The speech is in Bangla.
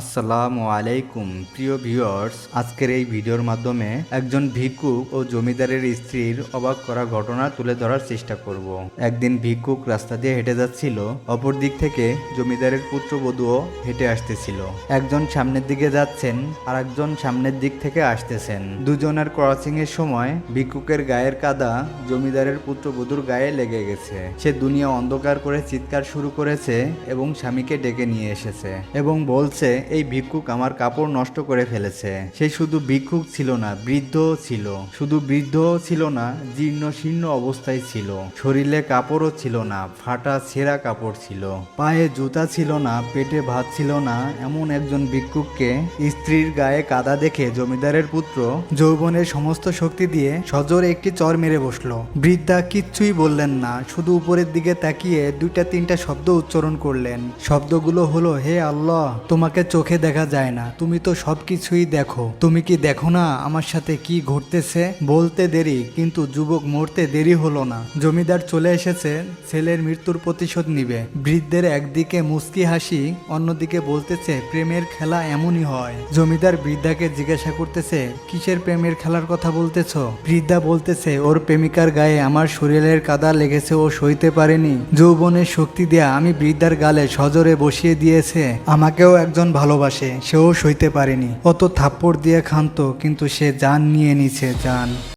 আসসালামু আলাইকুম প্রিয় ভিউয়ার্স, আজকের এই ভিডিওর মাধ্যমে একজন ভিক্ষুক ও জমিদারের স্ত্রীর অবাক করা ঘটনা তুলে ধরার চেষ্টা করব। একদিন ভিক্ষুক রাস্তা দিয়ে হেঁটে যাচ্ছিল, অপর দিক থেকে জমিদারের পুত্রবধূও হেঁটে আসতেছিল। একজন সামনের দিকে যাচ্ছেন আর একজন সামনের দিক থেকে আসতেছেন। দুজনের ক্রসিং এর সময় ভিক্ষুকের গায়ের কাদা জমিদারের পুত্রবধূর গায়ে লেগে গেছে। সে দুনিয়া অন্ধকার করে চিৎকার শুরু করেছে এবং স্বামীকে ডেকে নিয়ে এসেছে এবং বলছে, এই ভিক্ষুক আমার কাপড় নষ্ট করে ফেলেছে। সে শুধু ভিক্ষুক ছিল না, বৃদ্ধও ছিল। শুধু বৃদ্ধও ছিল না, জীর্ণ শীর্ণ অবস্থায় ছিল। শরীরে কাপড়ও ছিল না, ফাটা ছেঁড়া কাপড় ছিল। পায়ে জুতা ছিল না, পেটে ভাত ছিল না। এমন একজন ভিক্ষুককে স্ত্রীর গায়ে কাদা দেখে জমিদারের পুত্র যৌবনের সমস্ত শক্তি দিয়ে সজোরে একটি চর মেরে বসলো। বৃদ্ধা কিচ্ছুই বললেন না, শুধু উপরের দিকে তাকিয়ে দুইটা তিনটা শব্দ উচ্চারণ করলেন। শব্দগুলো হলো, হে আল্লাহ, তোমাকে চোখে দেখা যায় না, তুমি তো সবকিছুই দেখো। তুমি কি দেখো না আমার সাথে কি ঘটতেছে? বলতে দেরি, কিন্তু যুবক মরতে দেরি হলো না। জমিদার চলে এসেছে ছেলের মৃত্যুর প্রতিশোধ নিবে। বৃদ্ধের একদিকে মুস্কি হাসি, অন্যদিকে বলতেছে, প্রেমের খেলা এমনই হয়। জমিদার বৃদ্ধাকে জিজ্ঞাসা করতেছে, কিসের প্রেমের খেলার কথা বলতেছ? বৃদ্ধা বলতেছে, ওর প্রেমিকার গায়ে আমার শরীরের কাদা লেগেছে, ও সইতে পারেনি। যৌবনের শক্তি দেয়া আমি বৃদ্ধার গালে সজোরে বসিয়ে দিয়েছে। আমাকেও একজন ভালোবাসে, সেও সইতে পারেনি। অত থাপ্পড় দিয়ে ক্ষান্ত, কিন্তু সে জান নিয়ে নিছে, জান।